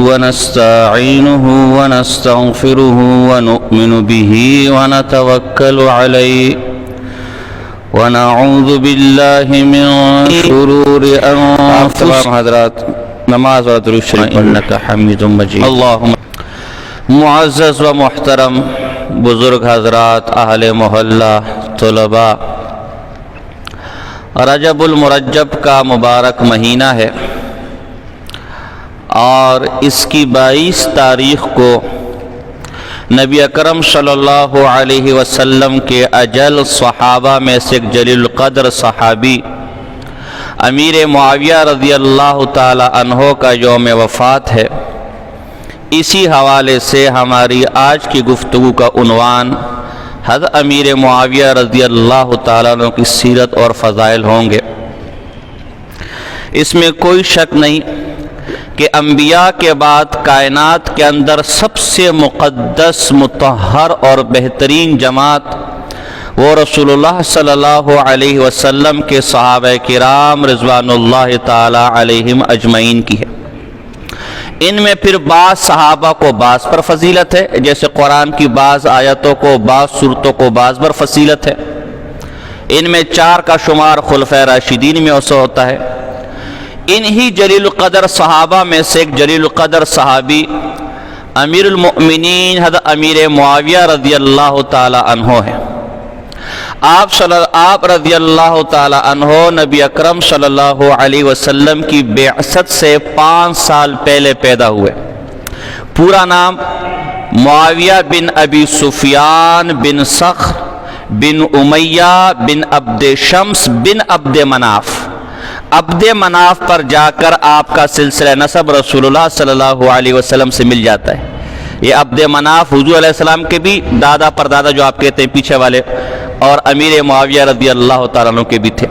ونستعينه ونستغفره ونؤمن به ونتوكل عليه ونعوذ بالله من شرور أنفسنا حضرات نماز و درود شریف انک حمید مجید اللہم معزز و محترم بزرگ حضرات اہل محلہ طلباء رجب المرجب کا مبارک مہینہ ہے اور اس کی 22 تاریخ کو نبی اکرم صلی اللہ علیہ وسلم کے اجل صحابہ میں سے ایک جلیل القدر صحابی امیر معاویہ رضی اللہ تعالی عنہ کا یوم وفات ہے۔ اسی حوالے سے ہماری آج کی گفتگو کا عنوان حضرت امیر معاویہ رضی اللہ تعالیٰ عنہ کی سیرت اور فضائل ہوں گے۔ اس میں کوئی شک نہیں کہ انبیاء کے بعد کائنات کے اندر سب سے مقدس، مطہر اور بہترین جماعت وہ رسول اللہ صلی اللہ علیہ وسلم کے صحابہ کرام رضوان اللہ تعالیٰ علیہم اجمعین کی ہے۔ ان میں پھر بعض صحابہ کو بعض پر فضیلت ہے، جیسے قرآن کی بعض آیتوں کو، بعض سورتوں کو بعض پر فضیلت ہے۔ ان میں 4 کا شمار خلفائے راشدین میں اسے ہوتا ہے۔ انہی جلیل القدر صحابہ میں سے ایک جلیل القدر صحابی امیر المؤمنین حضرت امیر معاویہ رضی اللہ تعالی عنہ ہے۔ آپ رضی اللہ تعالی عنہ نبی اکرم صلی اللہ علیہ وسلم کی بعثت سے 5 سال پہلے پیدا ہوئے۔ پورا نام معاویہ بن ابی سفیان بن صخر بن امیہ بن عبد شمس بن عبد مناف۔ عبد مناف پر جا کر آپ کا سلسلہ نسب رسول اللہ صلی اللہ علیہ وسلم سے مل جاتا ہے۔ یہ عبد مناف حضور علیہ السلام کے بھی دادا پر دادا جو آپ کہتے ہیں پیچھے والے، اور امیر معاویہ رضی اللہ تعالیٰ عنہ کے بھی تھے۔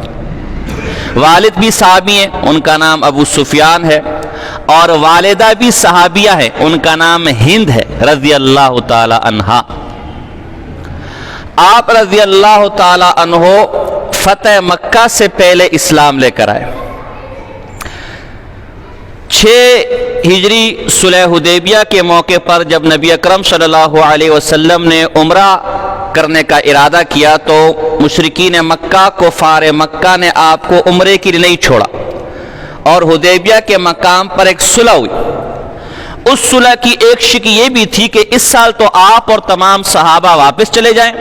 والد بھی صحابی ہیں، ان کا نام ابو سفیان ہے، اور والدہ بھی صحابیہ ہے، ان کا نام ہند ہے رضی اللہ تعالیٰ عنہا۔ آپ رضی اللہ تعالیٰ عنہ فتح مکہ سے پہلے اسلام لے کر آئے۔ 6 ہجری صلح حدیبیہ کے موقع پر جب نبی اکرم صلی اللہ علیہ وسلم نے عمرہ کرنے کا ارادہ کیا تو مشرکین مکہ کفار مکہ نے آپ کو عمرے کے لیے نہیں چھوڑا، اور حدیبیہ کے مقام پر ایک صلح ہوئی۔ اس صلح کی ایک شک یہ بھی تھی کہ اس سال تو آپ اور تمام صحابہ واپس چلے جائیں،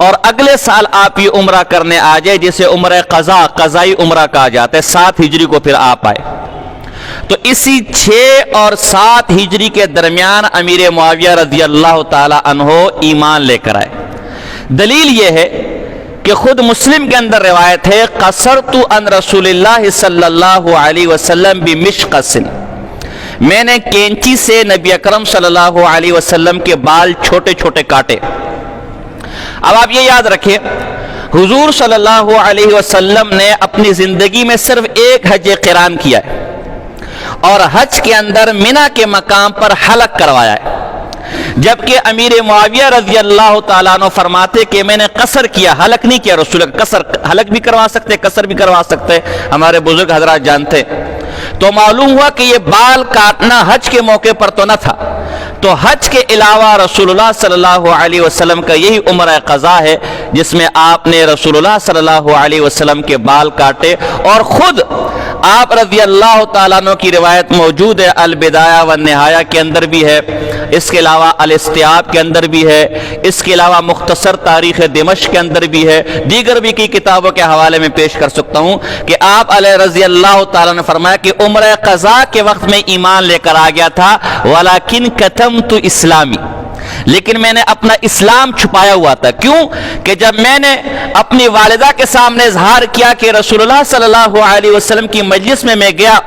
اور اگلے سال آپ یہ عمرہ کرنے آ جائے، جسے عمرہ قضائی عمرہ کہا جاتا ہے۔ 7 ہجری کو پھر آپ آئے، تو اسی 6 اور 7 ہجری کے درمیان امیر معاویہ رضی اللہ تعالی عنہ ایمان لے کر آئے۔ دلیل یہ ہے کہ خود مسلم کے اندر روایت ہے، قصرت عن رسول اللہ صلی اللہ علیہ وسلم بمشقص، میں نے کینچی سے نبی اکرم صلی اللہ علیہ وسلم کے بال چھوٹے چھوٹے کاٹے۔ اب آپ یہ یاد رکھیں، حضور صلی اللہ علیہ وسلم نے اپنی زندگی میں صرف ایک حج قران کیا ہے، اور حج کے اندر منی کے مقام پر حلق کروایا ہے، جبکہ امیر معاویہ رضی اللہ تعالیٰ عنہ فرماتے کہ میں نے قصر کیا، حلق نہیں کیا۔ رسول قصر، حلق بھی کروا سکتے، قصر بھی کروا سکتے، ہمارے بزرگ حضرات جانتے۔ تو معلوم ہوا کہ یہ بال کاٹنا حج کے موقع پر تو نہ تھا، تو حج کے علاوہ رسول اللہ صلی اللہ علیہ وسلم کا یہی عمرہ قضا ہے جس میں آپ نے رسول اللہ صلی اللہ علیہ وسلم کے بال کاٹے، اور خود آپ رضی اللہ تعالیٰ عنہ کی روایت موجود ہے، البدایہ والنہایہ کے اندر بھی ہے، اس کے علاوہ الاستیاب کے اندر بھی ہے، اس کے علاوہ مختصر تاریخ دمشق کے اندر بھی ہے، دیگر بھی کی کتابوں کے حوالے میں پیش کر سکتا ہوں کہ آپ علیہ رضی اللہ تعالیٰ نے فرمایا کہ عمرہ قضا کے وقت میں ایمان لے کر آ گیا تھا، وَلَكِنْ كَتَمْتُ إِسْلَامِ، لیکن میں نے اپنا اسلام چھپایا ہوا تھا۔ کیوں کہ جب میں نے اپنی والدہ کے سامنے اظہار کیا کہ رسول اللہ صلی اللہ علیہ وسلم کی مجلس میں گیا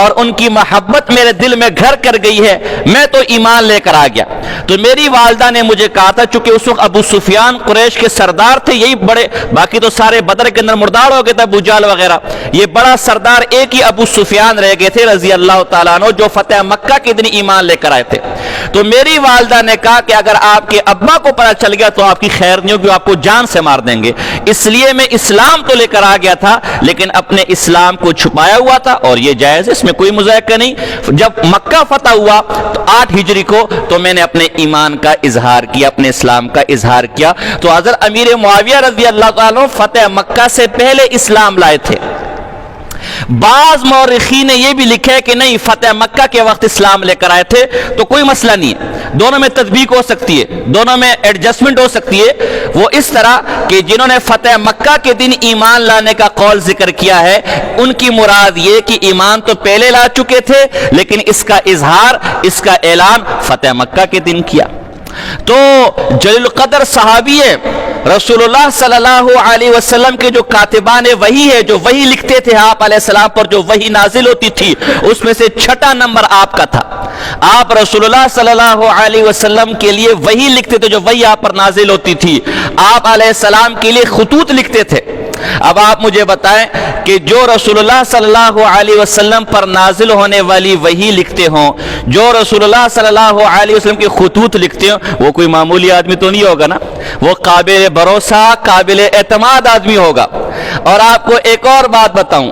اور ان کی محبت میرے دل میں گھر کر گئی ہے، میں تو ایمان لے کر آ گیا، تو میری والدہ نے مجھے کہا تھا، چونکہ اس وقت ابو سفیان قریش کے سردار تھے، یہی بڑے، باقی تو سارے بدر کے اندر مردار ہو گئے تھے ابو جہل وغیرہ، یہ بڑا سردار ایک ہی ابو سفیان رہ گئے تھے رضی اللہ تعالیٰ عنہ، جو فتح مکہ کے دن ایمان لے کر آئے تھے۔ تو میری والدہ نے کہا کہ اگر آپ کے ابا کو پتہ چل گیا تو آپ کی خیر نہیں ہوگی, آپ کو جان سے مار دیں گے, اس لیے میں اسلام تو لے کر آ گیا تھا لیکن اپنے اسلام کو چھپایا ہوا تھا, اور یہ جائز ہے, اس میں کوئی مذائقہ نہیں. جب مکہ فتح ہوا تو 8 ہجری کو تو میں نے اپنے ایمان کا اظہار کیا, اپنے اسلام کا اظہار کیا. تو حضرت امیر معاویہ رضی اللہ تعالیٰ عنہ فتح مکہ سے پہلے اسلام لائے تھے. بعض مورخین نے یہ بھی لکھا ہے کہ نہیں, فتح مکہ کے وقت اسلام لے کر آئے تھے, تو کوئی مسئلہ نہیں ہے, دونوں میں تطبیق ہو سکتی ہے, دونوں میں ایڈجسٹمنٹ ہو سکتی ہے. وہ اس طرح کہ جنہوں نے فتح مکہ کے دن ایمان لانے کا قول ذکر کیا ہے, ان کی مراد یہ کہ ایمان تو پہلے لا چکے تھے لیکن اس کا اظہار, اس کا اعلان فتح مکہ کے دن کیا. تو جلیل القدر صحابی ہے, رسول اللہ صلی اللہ علیہ وسلم کے جو کاتبان وحی ہے, جو وحی لکھتے تھے آپ علیہ السلام پر, جو وحی نازل ہوتی تھی, اس میں سے 6 نمبر آپ کا تھا. آپ رسول اللہ صلی اللہ علیہ وسلم کے لیے وحی لکھتے تھے, جو وحی آپ پر نازل ہوتی تھی. آپ علیہ السلام کے لیے خطوط لکھتے تھے. اب آپ مجھے بتائیں کہ جو رسول اللہ صلی اللہ علیہ وسلم پر نازل ہونے والی وحی لکھتے ہوں, جو رسول اللہ صلی اللہ علیہ وسلم کے خطوط لکھتے ہوں, وہ کوئی معمولی آدمی تو نہیں ہوگا نا, وہ قابل بھروسہ, قابل اعتماد آدمی ہوگا. اور آپ کو ایک اور بات بتاؤں,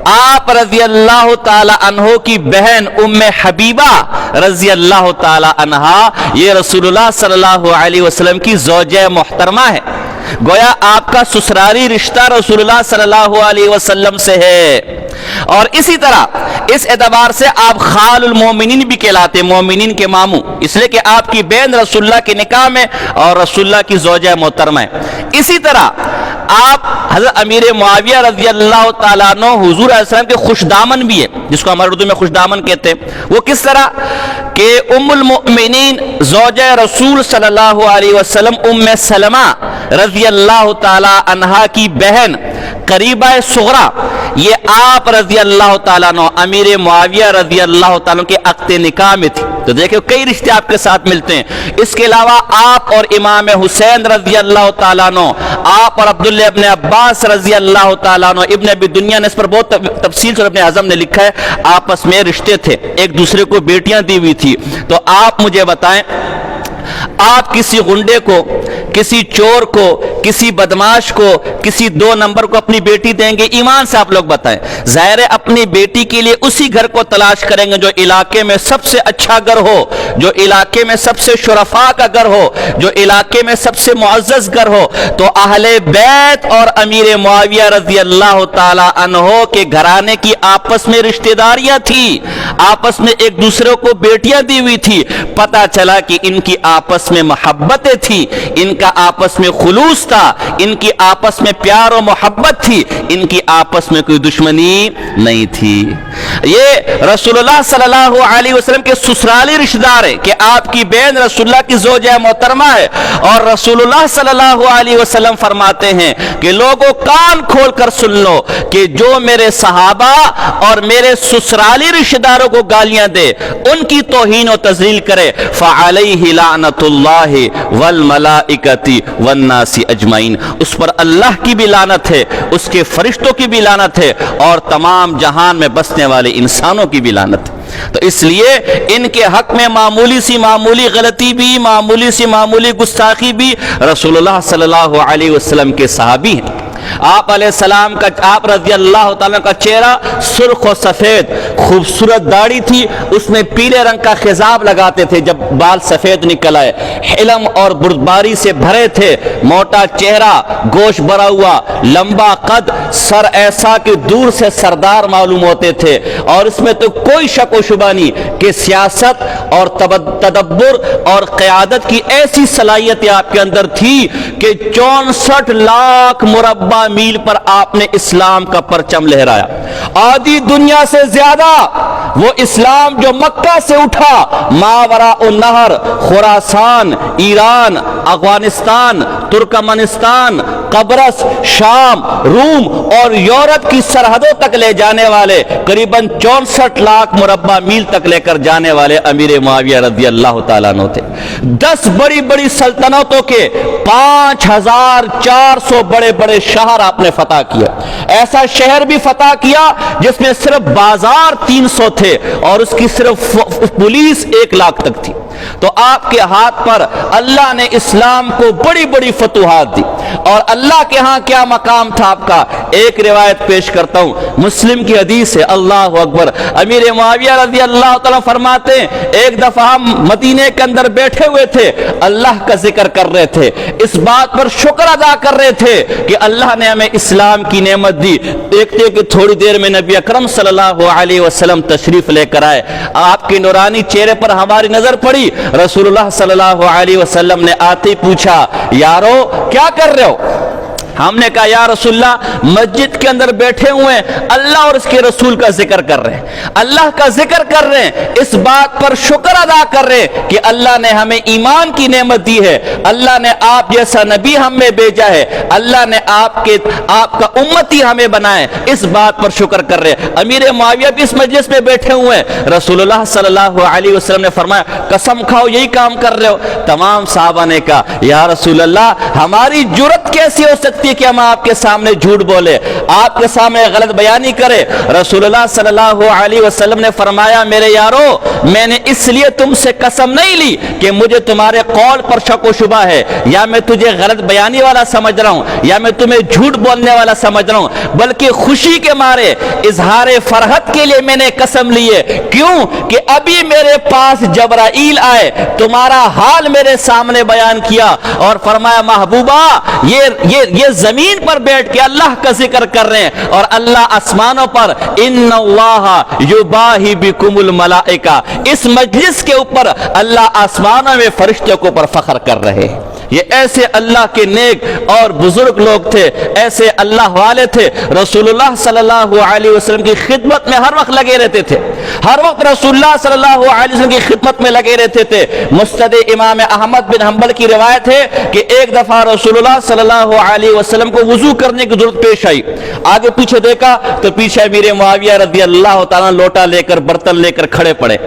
آپ رضی اللہ تعالی عنہ کی بہن ام حبیبہ رضی اللہ تعالی عنہا, یہ رسول اللہ صلی اللہ علیہ وسلم کی زوجہ محترمہ ہے. گویا آپ کا سسرالی رشتہ رسول اللہ صلی اللہ علیہ وسلم سے ہے. اور اسی طرح اس اعتبار سے آپ خال المومنین بھی کہلاتے, مومنین کے ماموں, اس لیے کہ آپ کی بہن رسول اللہ کے نکاح میں اور رسول اللہ کی زوجہ محترمہ ہے. اسی طرح آپ حضرت امیر معاویہ رضی اللہ تعالیٰ عنہ حضور علیہ السلام کے خوش دامن بھی ہے, جس کو ہمارے اردو میں خوش دامن کہتے ہیں. وہ کس طرح کہ ام المؤمنین زوجہ رسول صلی اللہ علیہ وسلم ام سلمہ رضی اللہ تعالیٰ عنہا کی بہن قریبہ صغرا, یہ آپ رضی اللہ تعالیٰ عنہ امیر معاویہ رضی اللہ تعالیٰ عنہ کے عقد نکاح میں تھی. تو دیکھیں کئی رشتے آپ کے ساتھ ملتے ہیں. اس کے علاوہ آپ اور امام حسین رضی اللہ تعالیٰ عنہ, آپ اور عبداللہ ابن عباس رضی اللہ تعالیٰ عنہ, ابن ابی دنیا نے اس پر بہت تفصیل سے ابن اعظم نے لکھا ہے, آپس میں رشتے تھے, ایک دوسرے کو بیٹیاں دی ہوئی تھی. تو آپ مجھے بتائیں, آپ کسی غنڈے کو, کسی چور کو, کسی بدماش کو, کسی 2 نمبر کو اپنی بیٹی دیں گے؟ ایمان سے آپ لوگ بتائیں. ظاہر ہے اپنی بیٹی کے لیے اسی گھر کو تلاش کریں گے جو علاقے میں سب سے اچھا گھر ہو, جو علاقے میں سب سے شرفاء کا گھر ہو, جو علاقے میں سب سے معزز گھر ہو. تو اہل بیت اور امیر معاویہ رضی اللہ تعالی عنہ کے گھرانے کی آپس میں رشتہ داریاں تھی, آپس میں ایک دوسرے کو بیٹیاں دی ہوئی تھی. پتہ چلا کہ ان کی آپس میں محبتیں تھی, ان کا آپس میں خلوص تھا, ان کی آپس میں پیار و محبت تھی, ان کی آپس میں کوئی دشمنی نہیں تھی. یہ رسول اللہ صلی اللہ علیہ وسلم کے سسرالی رشتہ دار ہے کہ آپ کی بہن رسول اللہ کی زوجہ محترمہ ہے. اور رسول اللہ صلی اللہ علیہ وسلم فرماتے ہیں کہ لوگوں کان کھول کر سن لو کہ جو میرے صحابہ اور میرے سسرالی رشتہ داروں کو گالیاں دے, ان کی توہین و تذلیل کرے, فعلیہ لعنت اللہ والملائکۃ والناس اجمعین, اس پر اللہ کی بھی لعنت ہے, اس کے فرشتوں کی بھی لعنت ہے, اور تمام جہان میں بسنے والے انسانوں کی بھی لعنت ہے. تو اس لیے ان کے حق میں معمولی سی معمولی غلطی بھی, معمولی سی معمولی گستاخی بھی, رسول اللہ صلی اللہ علیہ وسلم کے صحابی ہیں. آپ علیہ السلام کا, آپ رضی اللہ تعالیٰ کا چہرہ سرخ و سفید, خوبصورت داڑھی تھی, اس میں پیلے رنگ کا خضاب لگاتے تھے جب بال سفید نکل آئے, حلم اور بردباری سے بھرے تھے, موٹا چہرہ, گوشت بھرا ہوا, لمبا قد, سر ایسا کہ دور سے سردار معلوم ہوتے تھے. اور اس میں تو کوئی شک و شبہ نہیں کہ سیاست اور تدبر اور قیادت کی ایسی صلاحیتیں آپ کے اندر تھی کہ 64 لاکھ مربع میل پر آپ نے اسلام کا پرچم لہرایا. آدھی دنیا سے زیادہ وہ اسلام جو مکہ سے اٹھا, ماوراء النہر, خراسان, ایران, افغانستان, ترکمانستان, قبرص, شام, روم اور یورپ کی سرحدوں تک لے جانے والے, قریباً 64 لاکھ مربع میل تک لے کر جانے والے امیر معاویہ رضی اللہ تعالیٰ عنہ تھے. 10 بڑی بڑی سلطنتوں کے 5400 بڑے بڑے شہر آپ نے فتح کیا. ایسا شہر بھی فتح کیا جس میں صرف بازار 300 تھے اور اس کی صرف پولیس 1 لاکھ تک تھی. تو آپ کے ہاتھ پر اللہ نے اسلام کو بڑی بڑی فتوحات دی، اور اللہ کے ہاں کیا مقام تھا آپ کا۔ ایک روایت پیش کرتا ہوں، مسلم کی حدیث ہے، اللہ اکبر۔ امیر معاویہ رضی اللہ تعالیٰ فرماتے ہیں ایک دفعہ ہم مدینے کے اندر بیٹھے ہوئے تھے، اللہ کا ذکر کر رہے تھے، اس بات پر شکر ادا کر رہے تھے کہ اللہ نے ہمیں اسلام کی نعمت دی۔ دیکھتے کہ تھوڑی دیر میں نبی اکرم صلی اللہ علیہ وسلم تشریف لے کر آئے، آپ کے نورانی چہرے پر ہماری نظر پڑی، رسول اللہ صلی اللہ علیہ وسلم نے آتے ہی پوچھا یارو کیا کر رہے ہو؟ ہم نے کہا یا رسول اللہ مسجد کے اندر بیٹھے ہوئے ہیں، اللہ اور اس کے رسول کا ذکر کر رہے ہیں، اللہ کا ذکر کر رہے ہیں، اس بات پر شکر ادا کر رہے ہیں کہ اللہ نے ہمیں ایمان کی نعمت دی ہے، اللہ نے آپ جیسا نبی ہم میں بھیجا ہے، اللہ نے آپ کا امتی ہمیں بنائے، اس بات پر شکر کر رہے ہیں۔ امیر معاویہ بھی اس مجلس میں بیٹھے ہوئے ہیں، رسول اللہ صلی اللہ علیہ وسلم نے فرمایا قسم کھاؤ یہی کام کر رہے ہو؟ تمام صحابہ نے کہا یا رسول اللہ ہماری جرت کیسی ہو سکتی کہ ہم آپ کے سامنے جھوٹ بولے، آپ کے سامنے غلط بیانی کرے؟ رسول اللہ صلی اللہ علیہ وسلم نے فرمایا میرے یارو میں نے اس لیے تم سے قسم نہیں لی کہ مجھے تمہارے قول پر شک و شبہ ہے، یا میں تجھے غلط بیانی والا سمجھ رہا ہوں، یا میں تمہیں جھوٹ بولنے والا سمجھ رہا ہوں، بلکہ خوشی کے مارے اظہار فرحت کے لیے میں نے قسم لی ہے۔ کیوں کہ ابھی میرے پاس جبرائیل آئے، تمہارا حال میرے سامنے بیان کیا اور فرمایا محبوبہ یہ زمین پر بیٹھ کے اللہ کا ذکر کر رہے ہیں اور اللہ آسمانوں پر ان اللہ یباہی بکم الملائکہ، اس مجلس کے اوپر اللہ آسمانوں میں فرشتوں کے اوپر فخر کر رہے ہیں۔ یہ ایسے اللہ کے نیک اور بزرگ لوگ تھے، ایسے اللہ والے تھے، رسول اللہ صلی اللہ علیہ وسلم کی خدمت میں ہر وقت لگے رہتے تھے، ہر وقت رسول اللہ صلی اللہ علیہ وسلم کی خدمت میں لگے رہتے تھے۔ مسند امام احمد بن حنبل کی روایت ہے کہ ایک دفعہ رسول اللہ صلی اللہ علیہ وسلم کو وضو کرنے کی ضرورت پیش آئی، آگے پیچھے دیکھا تو پیچھے امیر معاویہ رضی اللہ تعالیٰ لوٹا لے کر برتن لے کر کھڑے پڑے۔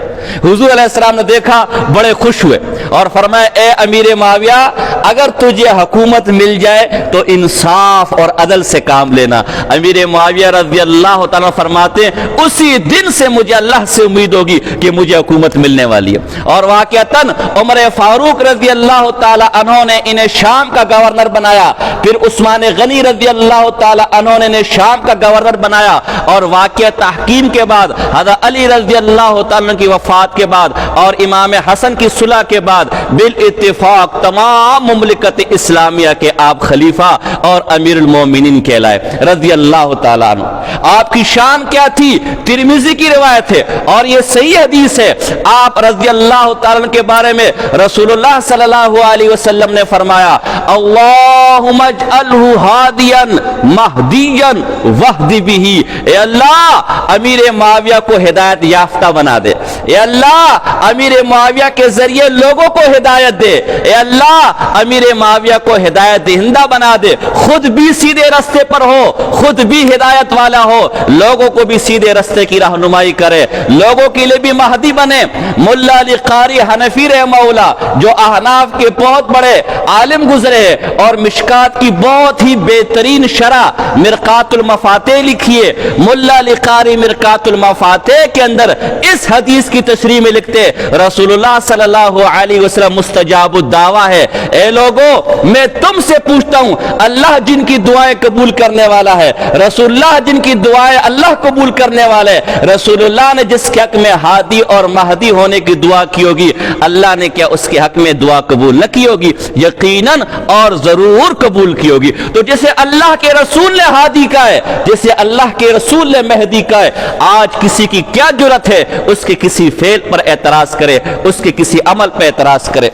حضور علیہ السلام نے دیکھا بڑے خوش ہوئے اور فرمایا اے امیر معاویہ اگر تجھے حکومت مل جائے تو انصاف اور عدل سے کام لینا۔ امیر معاویہ رضی اللہ تعالیٰ فرماتے ہیں اسی دن سے مجھے اللہ سے امید ہوگی کہ مجھے حکومت ملنے والی ہے، اور واقعتاً عمر فاروق رضی اللہ تعالیٰ عنہ نے انہیں شام کا گورنر بنایا، پھر عثمان غنی رضی اللہ تعالیٰ عنہ نے انہیں شام کا گورنر بنایا، اور واقعہ تحکیم کے بعد حضرت علی رضی اللہ تعالیٰ کی وفات کے بعد اور امام حسن کی صلح کے بعد بالاتفاق تمام مملکت اسلامیہ کے آپ خلیفہ اور امیر المومنین کہلائے رضی اللہ تعالیٰ عنہ۔ آپ کی شان کیا تھی؟ ترمذی کی روایت ہے اور یہ صحیح حدیث ہے، آپ رضی اللہ تعالیٰ کے بارے میں رسول اللہ صلی اللہ علیہ وسلم نے فرمایا اللہم اجعلہ ہادیا مہدیا واہد بہ، اے اللہ امیر معاویہ کو ہدایت یافتہ بنا دے، اے اللہ امیر معاویہ کے ذریعے لوگوں کو ہدایت دے، اے اللہ امیر معاویہ کو ہدایت دہندہ بنا دے، خود بھی سیدھے رستے پر ہو، خود بھی ہدایت والا ہو، لوگوں کو بھی سیدھے رستے کی رہنمائی کرے، لوگوں کے لیے بھی مہدی بنے۔ ملا علی قاری حنفی رحمہ اللہ جو احناف کے بہت بڑے عالم گزرے اور مشکات کی بہت ہی بہترین شرح مرقات المفاتح لکھیے، ملا علی قاری مرقات المفاتح کے اندر اس حدیث کی تشریح میں لکھتے رسول اللہ صلی اللہ علیہ وسلم مستجاب الدعویٰ ہے، اے لوگوں میں تم سے پوچھتا ہوں اللہ جن کی دعائیں قبول کرنے والا ہے، رسول اللہ جن کی دعائیں اللہ قبول کرنے والے، رسول اللہ نے جس کے حق میں ہادی اور مہدی ہونے کی دعا کی ہوگی اللہ نے کیا اس کے حق میں دعا قبول نہ کی ہوگی؟ یقیناً اور ضرور قبول کی ہوگی۔ تو جسے اللہ کے رسول نے ہادی کا ہے، جسے اللہ کے رسول نے مہدی کا ہے، آج کسی کی کیا جرت ہے اس کے کسی فعل پر اعتراض کرے، اس کے کسی عمل پر اعتراض کرے؟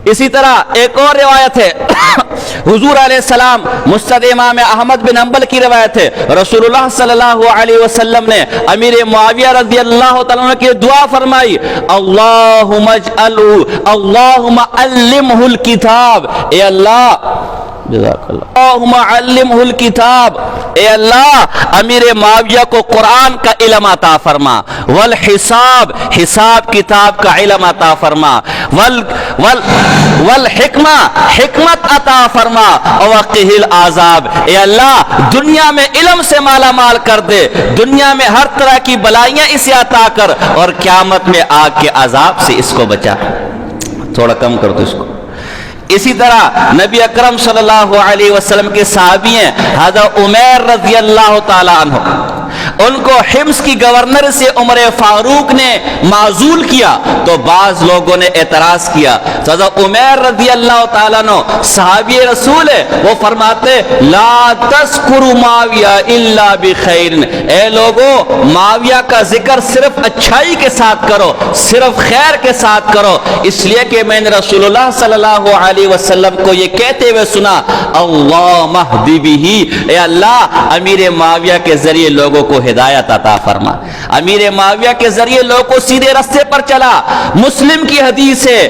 اسی طرح ایک اور روایت ہے حضور علیہ السلام مسند امام احمد بن حنبل کی روایت ہے رسول اللہ صلی اللہ علیہ وسلم نے امیر معاویہ رضی اللہ تعالیٰ عنہ کی دعا فرمائی اللہم اجعلہ اللہم علمہ الکتاب، اے اللہ جزاک اللہ۔ اللہم علمہ الکتاب، اے اللہ امیر معاویہ کو قرآن کا علم عطا فرما، والحساب، حساب کتاب کا علم عطا فرما، والحکمہ، حکمت عطا فرما، وقہ العذاب، اے اللہ دنیا میں علم سے مالا مال کر دے، دنیا میں ہر طرح کی بلائیاں اسے عطا کر، اور قیامت میں آگ کے عذاب سے اس کو بچا۔ تھوڑا کم کر دو اس کو۔ اسی طرح نبی اکرم صلی اللہ علیہ وسلم کے صحابی ہیں حضرت عمیر رضی اللہ تعالی عنہ، ان کو حمص کی گورنر سے عمر فاروق نے معزول کیا تو بعض لوگوں نے اعتراض کیا، تو حضرت عمیر رضی اللہ تعالیٰ عنہ صحابی رسول ہے، وہ فرماتے لا تذکروا معاویہ الا بخیر، اے لوگوں معاویہ کا ذکر صرف اچھائی کے ساتھ کرو، صرف خیر کے ساتھ کرو، اس لیے کہ میں نے رسول اللہ صلی اللہ علیہ وسلم کو یہ کہتے ہوئے سنا اللہم اہدی بہ، اے اللہ امیر معاویہ کے ذریعے لوگوں کو ہدایت عطا فرما، امیر معاویہ کے ذریعے لوگوں کو سیدھے راستے پر چلا۔ مسلم کی حدیث ہے،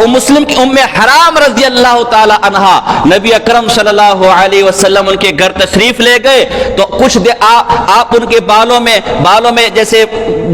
مسلم کی ام حرام رضی اللہ تعالی عنہا نبی اکرم صلی اللہ علیہ وسلم ان کے گھر تشریف لے گئے تو کچھ آپ ان کے بالوں میں جیسے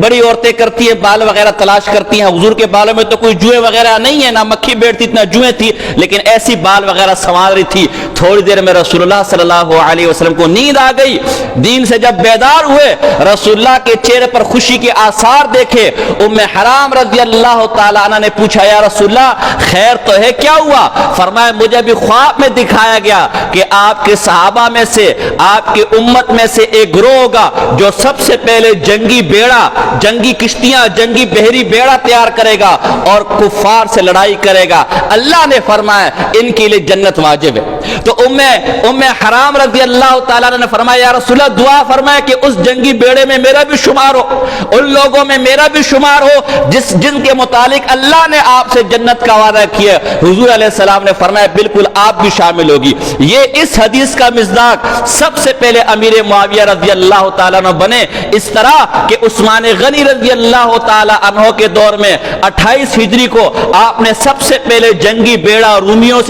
بڑی عورتیں کرتی ہیں بال وغیرہ تلاش کرتی ہیں، حضور کے بالوں میں تو کوئی جوئیں وغیرہ نہیں ہے، نہ مکھی بیٹھتی اتنا جوئیں تھی، لیکن ایسی بال وغیرہ سنوار رہی تھی۔ تھوڑی دیر میں رسول اللہ صلی اللہ علیہ وسلم کو نیند آ گئی، دین سے جب بیدار ہوئے رسول اللہ کے چہرے پر خوشی کے آثار دیکھے، ام حرام رضی اللہ تعالی عنہ نے پوچھا یا رسول اللہ خیر تو ہے، کیا ہوا؟ فرمایا مجھے بھی خواب میں دکھایا گیا کہ آپ کے صحابہ میں سے، آپ کی امت میں سے ایک گروہ ہوگا جو سب سے پہلے جنگی بیڑا، جنگی کشتیاں، جنگی بحری بیڑا تیار کرے گا اور کفار سے لڑائی کرے گا، اللہ نے فرمایا ان کے لیے جنت واجب ہے۔ تو ام حرام رضی اللہ تعالیٰ نے فرمایا یا رسول اللہ دعا فرمایا کہ اس جنگی بیڑے میں میرا بھی شمار ہو، ان لوگوں میں میرا بھی شمار ہو جن کے متعلق اللہ نے آپ سے جنت کا وعدہ کیا۔ حضور علیہ السلام نے فرمایا بالکل آپ بھی شامل ہوگی۔ یہ اس حدیث کا مصداق سب سے پہلے امیر معاویہ رضی اللہ تعالیٰ عنہ بنے، اس طرح کہ عثمان غنی رضی اللہ تعالیٰ عنہ کے دور میں 28 ہجری کو آپ نے سب سے پہلے جنگی بیڑا رومیوں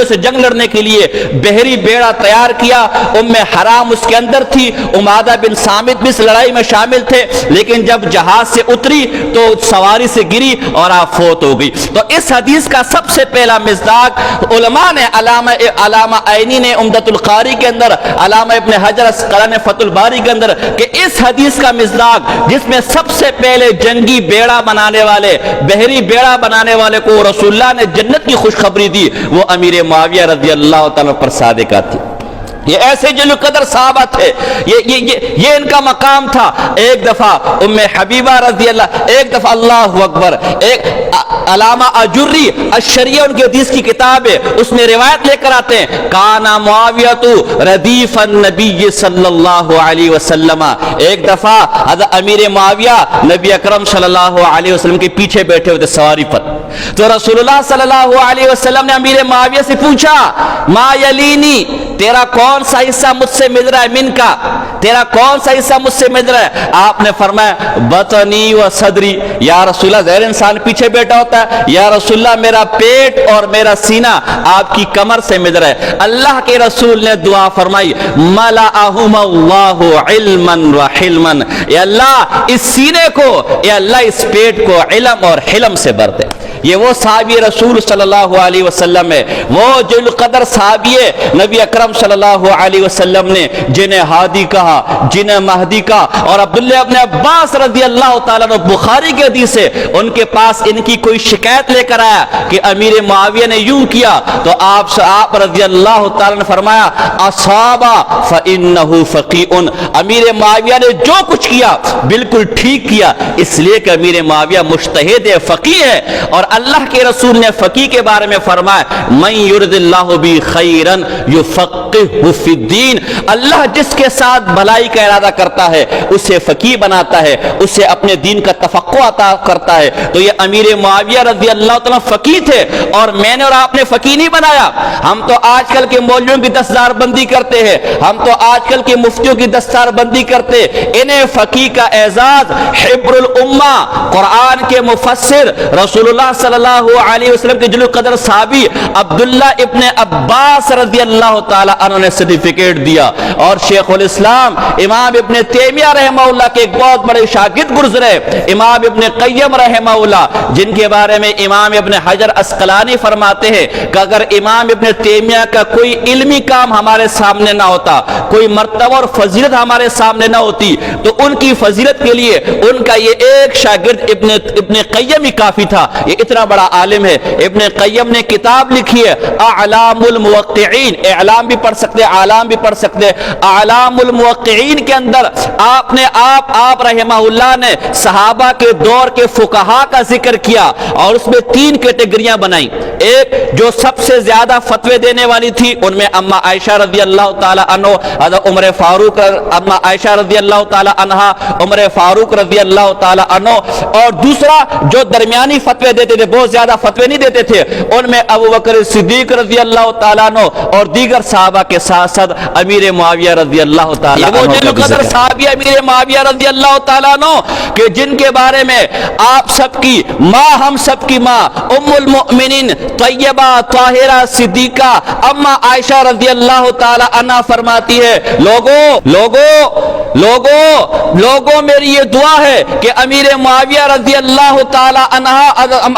سے جنگ لڑنے کے لیے بحری بیڑا تیار کیا۔ ام حرام اس کے اندر تھی، عمادہ بن صامت بھی اس لڑائی میں شامل تھے، لیکن جب جہاز سے اتری تو سواری سے گری اور آپ فوت ہو گئی۔ تو اس حدیث کا سب سے پہلا مصداق علماء نے علامہ عینی نے عمدۃ القاری کے اندر، علامہ ابن حجر اسقلانی نے فتح الباری کے اندر، کہ اس حدیث کا مصداق جس میں سب سے پہلے جنگی بیڑا بنانے والے، بحری بیڑا بنانے والے کو رسول اللہ نے جنت کی خوشخبری دی، وہ امیر معاویہ رضی اللہ تعالیٰ پر صادقہ تھی۔ یہ ایسے جل قدر صحابہ تھے، یہ ان کا مقام تھا۔ ایک دفعہ ام حبیبہ رضی اللہ، ایک دفعہ اللہ اکبر، ایک علامہ اجری الشریعہ ان کی حدیث کی کتاب ہے، اس میں روایت لے کر آتے ہیں کانا معاویہ ردیف النبی صلی اللہ علیہ وسلم، ایک دفعہ حضرت امیر معاویہ نبی اکرم صلی اللہ علیہ وسلم کے پیچھے بیٹھے ہوئے تھے سواری پر، تو رسول اللہ صلی اللہ علیہ وسلم نے امیر معاویہ سے پوچھا ما یلینی، تیرا کون سا حصہ مجھ سے مل رہا ہے، من کا تیرا کون سا حصہ مجھ سے مل رہا ہے؟ آپ نے فرمایا بطنی و صدری، یا رسول اللہ ظاہر انسان پیچھے بیٹھا ہوتا ہے، یا رسول اللہ میرا پیٹ اور میرا سینہ آپ کی کمر سے مل رہا ہے۔ اللہ کے رسول نے دعا فرمائی ملأہم اللہ علما و حلما، اے اللہ اس سینے کو، اے اللہ اس پیٹ کو علم اور حلم سے بھر دے۔ یہ وہ صحابی رسول صلی اللہ علیہ وسلم ہے، وہ جل قدر صحابی نبی اکرم صلی اللہ علیہ وسلم نے جنہیں ہادی کہا، جنہیں مہدی کہا، اور عبداللہ ابن عباس رضی اللہ تعالیٰ عنہ بخاری کے حدیث ہے، ان کے پاس ان کی کوئی شکایت لے کر آیا کہ امیر معاویہ نے یوں کیا، تو آپ رضی اللہ تعالیٰ نے فرمایا اصابا فإنہ فقیع، امیر معاویہ نے جو کچھ کیا بالکل ٹھیک کیا، اس لیے کہ امیر معاویہ مجتہد ہے، فقیہ ہے، اور اللہ کے رسول نے فقیہ کے بارے میں فرمایا من یرد اللہ بی خیرا یفقہہ فی الدین، اللہ جس کے ساتھ بھلائی کا ارادہ کرتا ہے اسے فقیہ بناتا ہے، اسے اپنے دین کا تفقہ عطا کرتا ہے۔ تو یہ امیر معاویہ رضی اللہ تعالیٰ فقیہ تھے، اور میں نے اور آپ نے فقیہ نہیں بنایا۔ ہم تو آج کل کے مولویوں کی دستار بندی کرتے ہیں، ہم تو آج کل کے مفتیوں کی دستار بندی کرتے، انہیں فقیہ کا اعزاز حبر الامہ، قرآن کے مفسر، رسول اللہ صلی اللہ علیہ وسلم کے جلیل القدر صحابی عبداللہ ابن عباس رضی اللہ تعالی عنہ نے سرٹیفکیٹ دیا. اور شیخ الاسلام امام ابن تیمیہ رحمہ اللہ کے ایک بہت بڑے شاگرد گزرے امام ابن قیم رحمہ اللہ، جن کے بارے میں امام ابن حجر عسقلانی فرماتے ہیں کہ اگر امام ابن تیمیہ کا کوئی علمی کام ہمارے سامنے نہ ہوتا، کوئی مرتبہ اور فضیلت ہمارے سامنے نہ ہوتی، تو ان کی فضیلت کے لیے ان کا یہ ایک شاگرد ابن قیم ہی کافی تھا. یہ اتنا بڑا عالم ہے. ابن قیم نے کتاب لکھی ہے اعلام الموقعین، اعلام بھی پڑھ سکتے، اعلام بھی پڑھ سکتے. اعلام الموقعین کے اندر آپ رحمہ اللہ نے صحابہ کے دور کے فقہا کا ذکر کیا اور اس میں 3 کیٹیگریاں بنائی. ایک جو سب سے زیادہ فتوے دینے والی تھی، ان میں اما عائشہ رضی اللہ تعالی عنہ، حضرت عمر فاروق، اما عائشہ رضی اللہ تعالی عنہا، عمر فاروق رضی اللہ تعالی عنہ. اور دوسرا جو درمیانی فتوے دیتے تھے، بہت زیادہ فتوے نہیں دیتے تھے، ان میں ابو بکر صدیق رضی اللہ تعالی عنہ اور دیگر صحابہ کے ساتھ ساتھ امیر معاویہ رضی اللہ تعالی عنہ. وہ جلیل القدر صحابی امیر معاویہ رضی اللہ تعالی عنہ کہ جن کے بارے میں آپ سب کی ماں، ہم سب کی ماں ام المؤمنین طیبہ طاہرہ صدیقہ اما عائشہ رضی اللہ تعالی عنہ فرماتی ہے، لوگوں میری یہ دعا ہے کہ امیر معاویہ رضی اللہ تعالی عنہ،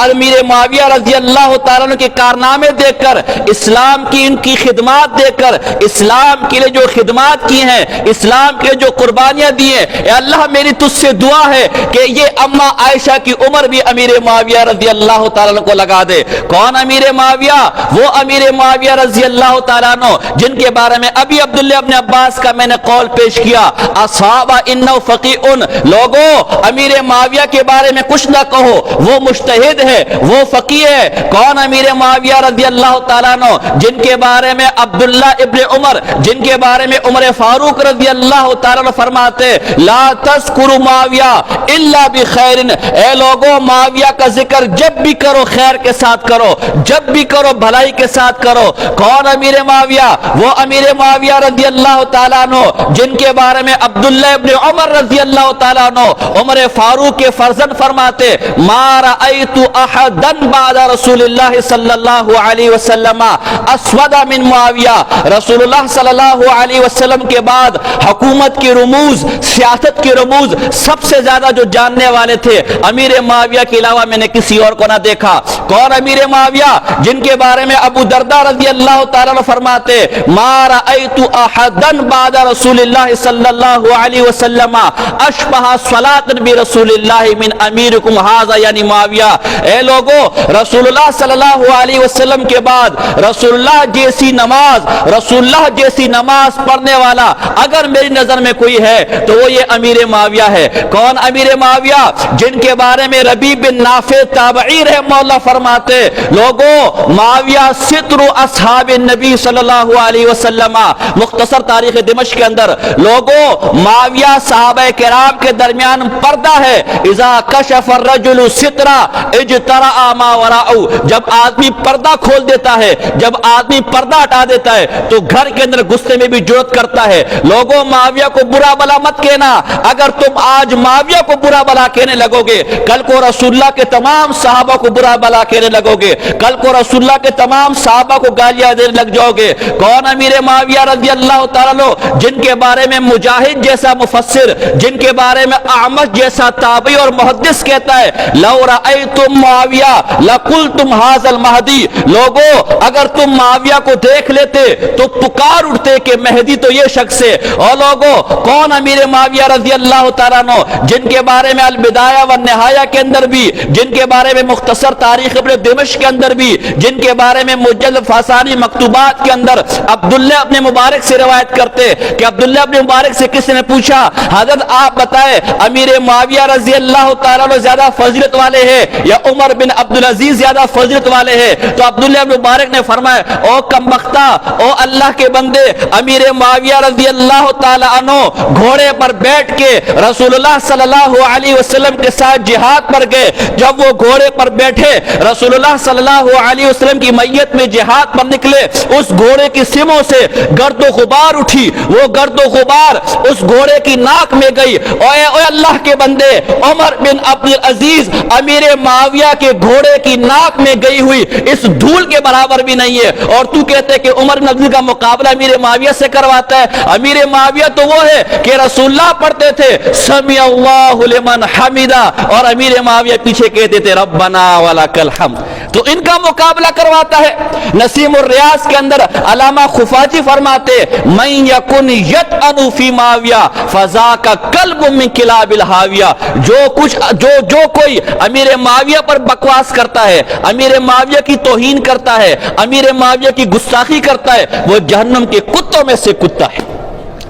امیر معاویہ رضی اللہ تعالی عنہ کے کارنامے دیکھ کر، اسلام کی ان کی خدمات دیکھ کر، اسلام کے لیے جو خدمات کی ہیں، اسلام کے جو قربانیاں دی ہیں، اے اللہ میری تجھ سے دعا ہے کہ یہ اما عائشہ کی عمر بھی امیر معاویہ رضی اللہ تعالی عنہ کو لگا دے. کون امیر معاویہ؟ وہ امیر معاویہ رضی اللہ تعالی عنہ جن کے بارے میں ابھی عبداللہ ابن عباس کا میں نے قول پیش کیا، اصحابہ انہ فقیہ. لوگوں امیر معاویہ کے بارے میں کچھ نہ کہو، وہ مجتہد ہے، وہ فقیہ ہے. کون امیر معاویہ رضی اللہ تعالیٰ عنہ جن کے بارے میں عبداللہ ابن عمر، جن کے بارے میں عمر فاروق رضی اللہ تعالیٰ عنہ فرماتے لا تذکروا معاویہ الا بخیر. اے لوگوں معاویہ کا ذکر جب بھی کرو خیر کے ساتھ کرو، جب بھی کرو بھلائی کے ساتھ کرو. کون امیر معاویہ؟ وہ امیر معاویہ رضی اللہ تعالیٰ عنہ جن کے بارے میں عبداللہ ابن عمر رضی اللہ تعالیٰ عنہ عمر فاروق کے فرزند فرماتے ما رأیت احدا بعد رسول اللہ صلی اللہ علیہ وسلم اسود من معاویہ. رسول اللہ صلی اللہ علیہ وسلم کے بعد حکومت کی رموز، سیاست کی رموز سب سے زیادہ جو جاننے والے تھے امیر معاویہ کے علاوہ میں نے کسی اور کو نہ دیکھا. کون امیر معاویہ؟ جن کے بارے میں ابو درداء رضی اللہ تعالیٰ عنہ فرماتے ما رأیت احدا بعد رسول اللہ صلی اللہ علیہ وسلم اشبہ صلاۃ برسول اللہ من امیرکم ھذا، یعنی معاویہ. اے لوگو رسول اللہ صلی اللہ علیہ وسلم کے بعد رسول اللہ جیسی نماز، رسول اللہ جیسی نماز پڑھنے والا اگر میری نظر میں کوئی ہے تو وہ یہ امیر معاویہ ہے. کون امیر معاویہ؟ جن کے بارے میں ربیع بن نافع تابعی رحمہ اللہ فرماتے لوگوں معاویہ ستر اصحاب النبی صلی اللہ علیہ وسلم. مختصر تاریخ دمشق کے اندر لوگوں معاویہ صحابہ کرام کے درمیان پردہ ہے. اذا کشف الرجل سترا اجترأ ما وراءه، جب آدمی پردہ کھول دیتا ہے، جب آدمی پردہ ہٹا دیتا ہے تو گھر کے اندر غصے میں بھی جرأت کرتا ہے. لوگوں معاویہ کو برا بلا مت کہنا. اگر تم آج معاویہ کو برا بلا کہنے لگو گے کل کو رسول اللہ کے تمام صحابہ کو برا بلا کہنے لگو گے، کل کو رسول اللہ کے تمام صحابہ کو گالیاں دینے لگ جاؤ گے. کون امیر معاویہ رضی اللہ تعالیٰ عنہ جن کے بارے میں مجاہد جیسا مفسر، جن کے بارے میں اعمش جیسا تابعی اور محدث کہتا ہے لو رأیتم معاویہ لقلتم ھذا المہدی. لوگوں اگر تم معاویہ کو دیکھ لیتے تو پکار اٹھتے کہ مہدی تو یہ شخص ہے. اور لوگوں کون امیر معاویہ رضی اللہ تعالیٰ عنہ جن کے بارے میں البدایہ والنہایہ کے اندر بھی، جن کے بارے میں مختصر تاریخ ابن دمشق کے اندر بھی، جن کے بارے میں مجلد فاسانی مکتوبات کے اندر عبداللہ ابن مبارک سے روایت کرتے کہ عبداللہ ابن مبارک سے کسی نے پوچھا حضرت آپ بتائیں امیر معاویہ رضی اللہ تعالیٰ عنہ زیادہ فضیلت والے ہیں یا عمر بن عبدالعزیز زیادہ فضیلت والے ہیں؟ تو عبداللہ ابن مبارک نے فرمایا او کمبختہ، او اللہ کے بندے، امیر معاویہ رضی اللہ تعالیٰ عنہ گھوڑے پر بیٹھ کے رسول اللہ صلی اللہ علیہ وسلم کے ساتھ جہاد پر گئے. جب وہ گھوڑے پر بیٹھے رسول اللہ صلی اللہ علیہ وسلم کی میت میں جہاد پر نکلے، اس گھوڑے کی سموں سے گرد و غبار اٹھی. وہ گرد و غبار اس اس گھوڑے کی ناک میں گئی. اوے اللہ کے بندے, عمر بن عبد العزیز امیر معاویہ کے گھوڑے کی ناک میں گئی ہوئی اس دھول کے برابر بھی نہیں ہے, اور تو کہتے کہ عمر بن عبد العزیز کا مقابلہ امیر معاویہ سے کرواتا ہے. امیر معاویہ تو وہ ہے کہ رسول اللہ پڑھتے تھے سمیع اللہ لمن حمدہ, اور امیر معاویہ پیچھے کہتے تھے ربنا ولک الحمد. تو ان کا مقابلہ کرواتا ہے. نسیم الریاض کے اندر علامہ خفاجی فرماتے من یکن یطعن فی معاویہ فذاک کلب من کلاب الحاویہ, جو کوئی امیر معاویہ پر بکواس کرتا ہے, امیر معاویہ کی توہین کرتا ہے, امیر معاویہ کی گستاخی کرتا ہے, وہ جہنم کے کتوں میں سے کتا ہے.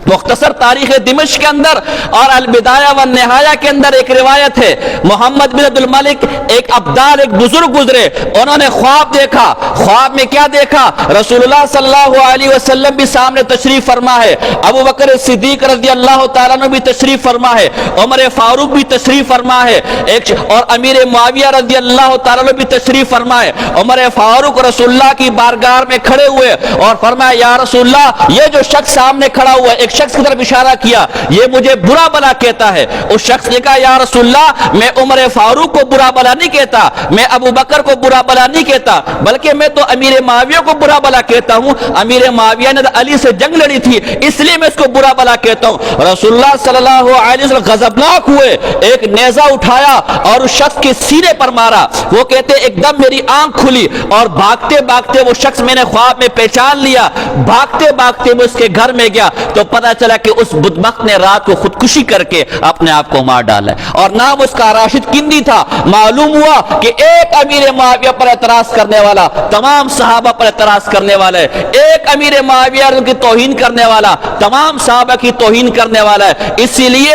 مختصر تاریخ دمشق کے اندر اور البدایہ والنہایہ کے اندر ایک روایت ہے, محمد بن عبد الملک ایک ابدال, ایک بزرگ گزرے, انہوں نے خواب دیکھا. خواب میں کیا دیکھا؟ رسول اللہ صلی اللہ علیہ وسلم بھی سامنے تشریف فرما ہے, ابو بکر صدیق رضی اللہ تعالیٰ عنہ بھی تشریف فرما ہے, عمر فاروق بھی تشریف فرما ہے, اور امیر معاویہ رضی اللہ تعالیٰ عنہ بھی تشریف فرما ہے. عمر فاروق رسول اللہ کی بارگاہ میں کھڑے ہوئے اور فرمایا یا رسول اللہ, یہ جو شخص سامنے کھڑا ہوا ہے, ایک شخص کی طرف اشارہ کیا, یہ مجھے برا بلا کہتا ہے. اس شخص نے کہا یا رسول اللہ, میں عمر فاروق کو برا بلا نہیں کہتا, میں ابو بکر کو برا بلا نہیں کہتا, بلکہ میں تو امیر معاویہ کو برا بلا کہتا ہوں. امیر معاویہ نے علی سے جنگ لڑی تھی, اس لیے میں اس کو برا بلا کہتا ہوں. رسول اللہ صلی اللہ علیہ وسلم غضبناک ہوئے, ایک نیزہ اٹھایا اور اس شخص کے سینے پر مارا. وہ کہتے ایک دم میری آنکھ کھلی اور بھاگتے بھاگتے وہ شخص میں نے خواب میں پہچان لیا. بھاگتے بھاگتے میں اس کے گھر میں گیا تو پتہ چلا کہ اس بدبخت نے رات کو خودکشی کر کے اپنے آپ کو مار ڈالا ہے, اور نام اس کا راشد کندی تھا. معلوم ہوا کہ ایک امیر معاویہ پر اعتراض کرنے والا تمام صحابہ پر اعتراض کرنے والا ہے, ایک امیر معاویہ کی توہین کرنے والا تمام صحابہ کی توہین کرنے والا ہے. اسی لیے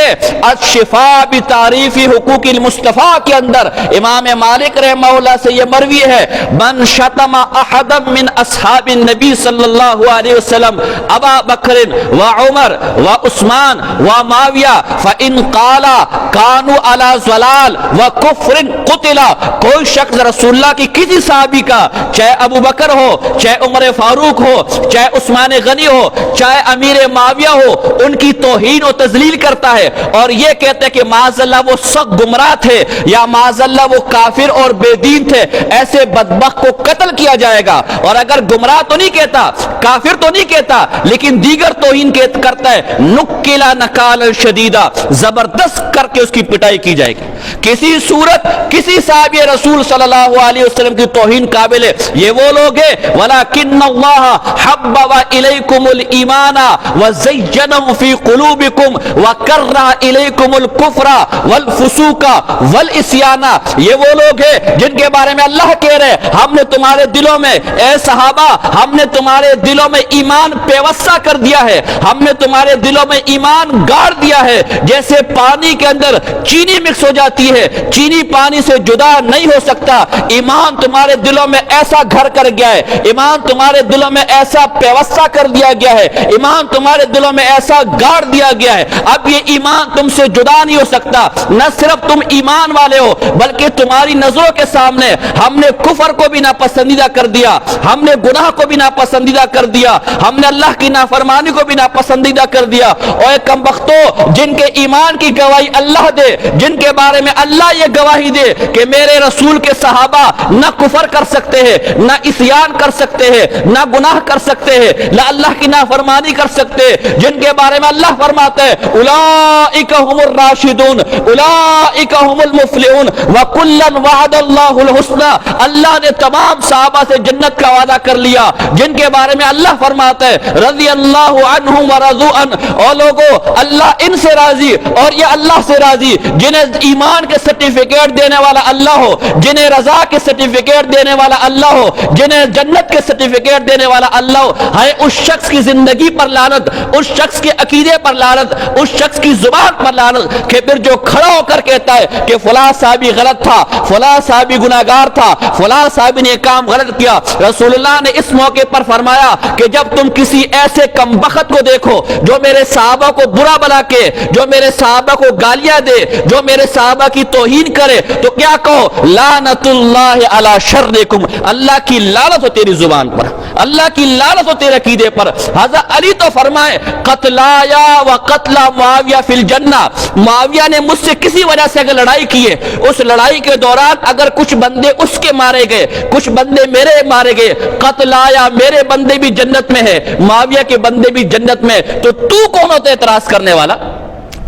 الشفاء بتعریف حقوق المصطفیٰ کے اندر امام مالک رحمہ اللہ سے یہ مروی ہے من شتم احدا من اصحاب النبی صلی اللہ علیہ وسلم ابا بکر و عمر و عثمان و معاویہ فإن قالا کانوا علی ضلال و کفر قتلا. کوئی شخص رسول اللہ کی کسی صحابی کا, چاہے ابو بکر ہو, چاہے عمر فاروق ہو, چاہے عثمان غنی ہو, چاہے امیر معاویہ ہو, ان کی توہین و تذلیل کرتا ہے اور یہ کہتے ہیں کہ معاذ اللہ وہ سخت گمراہ تھے یا معاذ اللہ وہ کافر اور بے دین تھے, ایسے بدبخت کو قتل کیا جائے گا. اور اگر گمراہ تو نہیں کہتا, کافر تو نہیں کہتا, لیکن دیگر توہین کرتا ہے, نکلا نکالا شدیدہ, زبردست کر کے اس کی پٹائی کی جائے گی. کسی صورت کسی صحابی رسول صلی اللہ علیہ وسلم کی توہین قابل ہے. یہ وہ لوگ ہیں وَلَكِنَّ اللَّهَ حَبَّبَ إِلَيْكُمُ الْإِيمَانَ وَزَيَّنَهُ فِي قُلُوبِكُمْ وَكَرَّهَ إِلَيْكُمُ الْكُفْرَ وَالْفُسُوقَ وَالْعِصْيَانَ. یہ وہ لوگ ہیں جن کے بارے میں اللہ کہہ رہے ہیں ہم نے تمہارے دلوں میں, اے صحابہ, ہم نے تمہارے دلوں میں ایمان پیوستہ کر دیا ہے, ہم نے تمہارے دلوں میں ایمان گاڑ دیا ہے. جیسے پانی کے اندر چینی مکس ہو جاتی ہے, چینی پانی سے جدا نہیں ہو سکتا, ایمان تمہارے دلوں میں ایسا گھر کر گیا ہے, ایمان تمہارے دلوں میں ایسا پیوستہ کر دیا گیا ہے, ایمان تمہارے دلوں میں ایسا گاڑ دیا گیا ہے. اب یہ ایمان تم سے جدا نہیں ہو سکتا. نہ صرف تم ایمان والے ہو بلکہ تمہاری نظروں کے سامنے ہم نے کفر کو بھی ناپسندیدہ کر دیا, ہم نے گناہ کو بھی ناپسندیدہ کر دیا, ہم نے اللہ کی نافرمانی کو بھی ناپسندیدہ کر دیا. اور کم بختو جن کے ایمان کی گواہی اللہ دے, جن کے بارے میں اللہ یہ گواہی دے کہ میرے رسول کے صحابہ نہ کفر کر سکتے ہیں, نہ عصیان کر سکتے ہیں, نہ گناہ کر سکتے ہیں, نہ اللہ کی نافرمانی کر سکتے, جن کے بارے میں اللہ فرماتا ہے اولئک هم الراشدون اولئک هم المفلحون وکلا وعد اللہ الحسنى. اللہ نے تمام صحابہ سے جنت کا وعدہ کر لیا جن کے بارے میں اللہ فرماتا ہے رضی اللہ عنہم ورضوا عنہ. اور لوگوں اللہ ان سے راضی اور یہ اللہ سے راضی جنہیں ایمان کے سرٹیفکیٹ دینے والا اللہ ہو, جنہیں رضا کے سرٹیفکیٹ دینے والا اللہ ہو, جنہیں جنت کے سرٹیفکیٹ دینے والا اللہ ہو. ہے اس شخص کی زندگی پر لعنت, اس شخص کے عقیدے پر لعنت, اس شخص کی زبان پر لعنت کہ پھر جو کھڑا ہو کر کہتا ہے کہ فلاں صحابی غلط تھا, فلاں صحابی گناہگار تھا, فلاں صحابی نے یہ کام غلط کیا. رسول اللہ نے اس موقع پر فرمایا کہ جب تم کسی ایسے کمبخت کو دیکھو جو میرے صحابہ کو برا بلا کے, جو میرے صحابہ کو گالیاں دے, جو میرے صحابہ کی توہین کرے, تو کیا کہو لعنت اللہ علی شرکم, اللہ کی لعنت ہو تیری زبان پر, اللہ کی لعنت ہو تیرے عقیدے پر۔ حضرت علی تو فرمائے قتلایا و قتل معاویہ فی الجنہ، معاویہ نے مجھ سے کسی وجہ سے اگر لڑائی کی ہے، اس لڑائی کے دوران اگر کچھ بندے اس کے مارے گئے، کچھ بندے میرے مارے گئے، قتلایا میرے بندے بھی جنت میں ہے، معاویہ کے بندے بھی جنت میں، تو کون ہوتا ہے اعتراض کرنے والا؟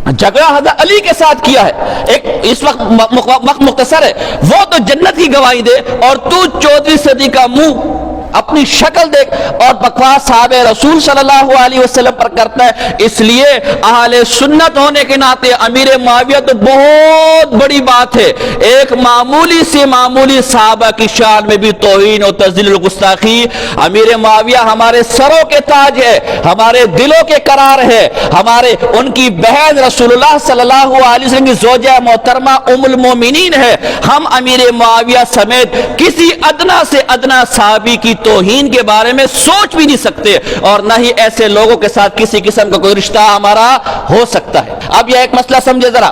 جھگڑا حضرت علی کے ساتھ کیا ہے، ایک اس وقت مختصر ہے، وہ تو جنت کی گواہی دے اور تو 14ویں صدی کا منہ اپنی شکل دیکھ اور بکواس صحابہ رسول صلی اللہ علیہ وسلم پر کرتا ہے۔ اس لیے اہل سنت ہونے کے ناطے امیر معاویہ تو بہت بڑی بات ہے، ایک معمولی سے معمولی صحابہ کی شان میں بھی توہین و تذلیل و گستاخی۔ امیر معاویہ ہمارے سروں کے تاج ہے، ہمارے دلوں کے قرار ہے، ہمارے ان کی بہن رسول اللہ صلی اللہ علیہ وسلم کی زوجہ محترمہ ام المومنین ہے۔ ہم امیر معاویہ سمیت کسی ادنا سے ادنا صحابی کی توہین کے بارے میں سوچ بھی نہیں سکتے، اور نہ ہی ایسے لوگوں کے ساتھ کسی قسم کا کوئی رشتہ ہمارا ہو سکتا ہے۔ اب یہ ایک مسئلہ سمجھے ذرا،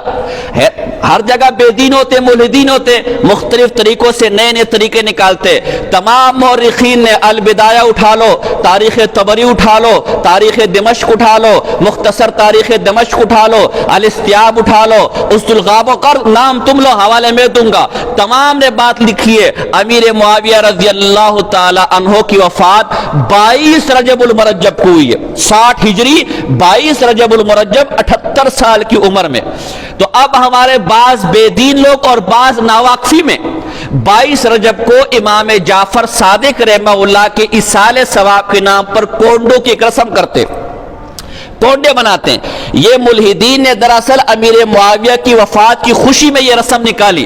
ہر جگہ بے دین ہوتے، ملحدین ہوتے، مختلف طریقوں سے نئے نئے طریقے نکالتے۔ تمام مورخین نے البدایہ اٹھا لو، تاریخ طبری اٹھا لو، تاریخ دمشق اٹھا لو، مختصر تاریخ دمشق اٹھا لو، الاستیاب اٹھا لو، اسد الغاب کر نام تم لو، حوالے میں دوں گا، تمام نے بات لکھی ہے۔ امیر معاویہ رضی اللہ تعالی عنہ کی وفات 22 رجب المرجب کو ہوئی ہے، 60 ہجری 22 رجب المرجب 78 سال کی عمر میں۔ تو اب ہمارے بعض بے دین لوگ اور بعض ناواقفی میں 22 رجب کو امام جعفر صادق رحمہ اللہ کے ایصال ثواب کے نام پر کونڈوں کی ایک رسم کرتے، کونڈے بناتے ہیں۔ یہ ملحدین نے دراصل امیر معاویہ کی وفات کی خوشی میں یہ رسم نکالی،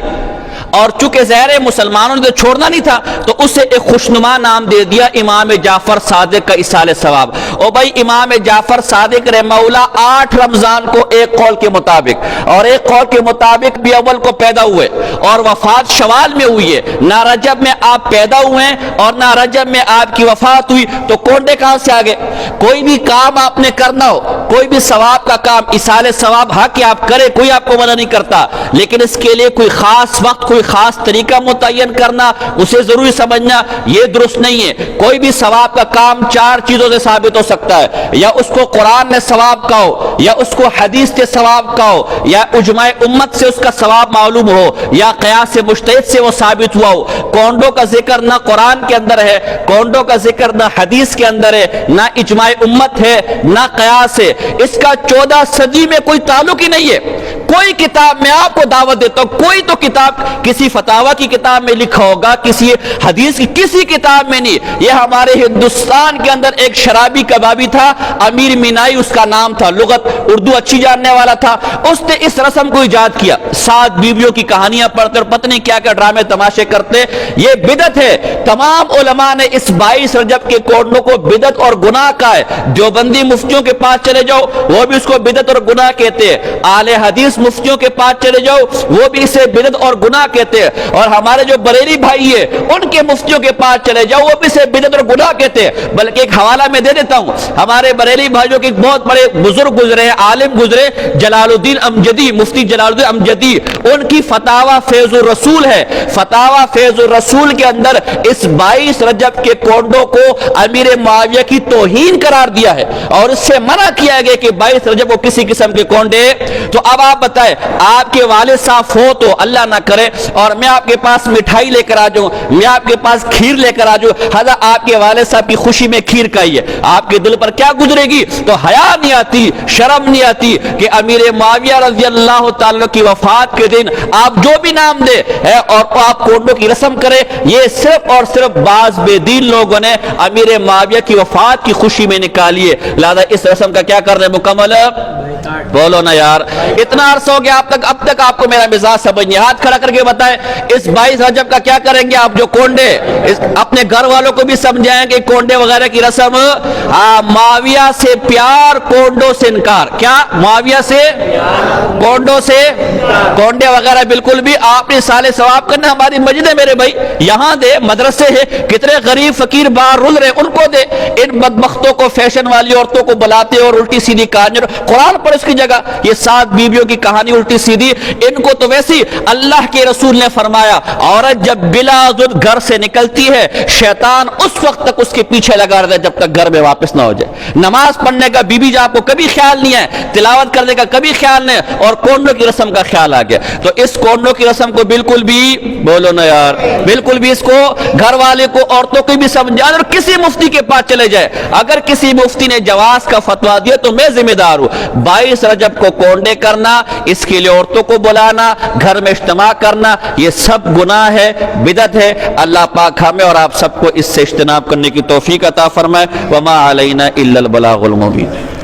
اور چونکہ ظاہر مسلمانوں نے تو چھوڑنا نہیں تھا تو اسے ایک خوشنما نام دے دیا امام جعفر صادق کا ایصال ثواب۔ اور بھائی امام جعفر صادق رحمہ اللہ 8 رمضان کو ایک قول کے مطابق اور ایک قول کے مطابق بھی اول کو پیدا ہوئے اور وفات شوال میں ہوئی ہے، نہ رجب میں آپ پیدا ہوئے ہیں اور نہ رجب میں آپ کی وفات ہوئی، تو کونڈے کہاں سے آگے؟ کوئی بھی کام آپ نے کرنا ہو، کوئی بھی ثواب کا کام، ایصال ثواب حق کہ آپ کرے، کوئی آپ کو منع نہیں کرتا، لیکن اس کے لیے کوئی خاص وقت، کوئی خاص طریقہ متعین کرنا، اسے ضروری سمجھنا، یہ درست نہیں ہے۔ کوئی بھی ثواب کا کام 4 چیزوں سے ثابت ہو سکتا ہے، یا اس کو قرآن نے ثواب کا ہو، یا اس کو حدیث کے ثواب کا ہو، یا اجماع امت سے اس کا ثواب معلوم ہو، یا قیاس مجتہد سے وہ ثابت ہوا ہو۔ کونڈوں کا ذکر نہ قرآن کے اندر ہے، کونڈوں کا ذکر نہ حدیث کے اندر ہے، نہ اجماع امت ہے، نہ قیاس ہے، اس کا 14 صدی میں کوئی تعلق ہی نہیں ہے۔ کوئی کتاب میں آپ کو دعوت دیتا ہوں، کوئی تو کتاب کسی فتاوی کی کتاب میں لکھا ہوگا، کسی حدیث کی کسی کتاب میں نہیں۔ یہ ہمارے ہندوستان کے اندر ایک شرابی کبابی تھا، امیر مینائی اس کا نام تھا، لغت اردو اچھی جاننے والا تھا، اس نے اس رسم کو ایجاد کیا، 7 بیویوں کی کہانیاں پڑھتے اور پتہ نہیں کیا کیا ڈرامے تماشے کرتے، یہ بدعت ہے۔ تمام علماء نے اس 22 رجب کے کونڈوں کو بدعت اور گناہ کہا ہے۔ دیوبندی مفتیوں کے پاس چلے جاؤ، وہ بھی اس کو بدعت اور گناہ کہتے ہیں، اہل حدیث مفتیوں کے پاس چلے جاؤ، وہ بھی اسے بدعت اور گناہ کہتے ہیں، اور ہمارے جو بریلی بھائی ہیں ان کے مفتیوں کے پاس چلے جاؤ، وہ بھی اسے بدعت اور گناہ کہتے ہیں۔ بلکہ ایک حوالہ میں دے دیتا ہوں، ہمارے بریلی بھائیوں کے ایک بہت بڑے بزرگ گزرے، عالم گزرے، جلال الدین امجدی، مفتی جلال الدین امجدی، ان کی فتاوی فیض الرسول ہے، فتاوی فیض الرسول کے اندر اس 22 رجب کے کونڈوں کو امیر معاویہ کی توہین قرار دیا ہے، اور اس سے منع کیا گیا کہ 22 رجب کو کسی قسم کے کونڈے۔ تو اب آپ بتائیں، آپ کے والد صاحب ہو تو اللہ نہ کرے اور میں آپ کے پاس مٹھائی لے کر آ جاؤں، میں آپ کے پاس کھیر لے کر آ جاؤں، حضرت آپ کے والد صاحب کی خوشی میں کھیر کھائی ہے، آپ کے دل پر کیا گزرے گی؟ تو حیا نہیں آتی، شرم نہیں آتی کہ امیر معاویہ رضی اللہ تعالیٰ کی وفات کے دن آپ جو بھی نام دے اور آپ کونڈوں کی رسم کرے؟ یہ صرف اور صرف بعض بے دین لوگوں نے امیر معاویہ کی وفات کی خوشی میں نکالی ہے، لہذا اس رسم کا کیا کرنا ہے مکمل؟ بولو نا یار، اتنا عرصہ ہو گیا اب تک آپ کو میرا مزاج سمجھ نہیں، ہاتھ کھڑا کر کے بتائیں اس 22 رجب کا کیا کریں گے آپ؟ جو کونڈے، اپنے گھر والوں کو بھی سمجھائیں کہ کونڈے وغیرہ کی رسم، معاویہ سے پیار، کونڈوں سے انکار۔ کیا؟ معاویہ سے کونڈوں سے، کونڈے وغیرہ بالکل بھی آپ نے ایصال ثواب کرنا، ہماری مسجد ہے میرے بھائی، یہاں دے، مدرسے ہے، کتنے غریب فقیر باہر رل رہے ان کو دے، ان بدبختوں کو، فیشن والی عورتوں کو بلاتے اور الٹی سیدھی کہانیاں، قرآن پر اس کی جگہ یہ 7 بیویوں کی کہانی الٹی سیدھی. ان کو تو ویسی اللہ کے رسول نے فرمایا عورت جب بلا عذر گھر سے نکلتی ہے شیطان اس وقت تک اس کے پیچھے لگا رہتا ہے جب تک گھر میں واپس نہ ہو جائے. نماز پڑھنے کا بیوی جان کو کبھی خیال نہیں ہے, تلاوت کرنے کا کبھی خیال نہیں, اور کونڈوں کی رسم کا خیال آ گیا. تو اس کونڈوں کی رسم کو بالکل بھی بولو نا یار, بالکل بھی اس کو گھر والے کو عورتوں کو بھی سمجھا, اور کسی مفتی کے پاس چلے جائے, اگر کسی مفتی نے جواز کا فتویٰ دیا تو میں ذمہ دار ہوں. 22 رجب کو کونڈے کرنا, اس کے لیے عورتوں کو بلانا, گھر میں اجتماع کرنا, یہ سب گناہ ہے, بدعت ہے. اللہ پاک ہمیں اور آپ سب کو اس سے اجتناب کرنے کی توفیق عطا فرمائے. وما علینا الا البلاغ المبین.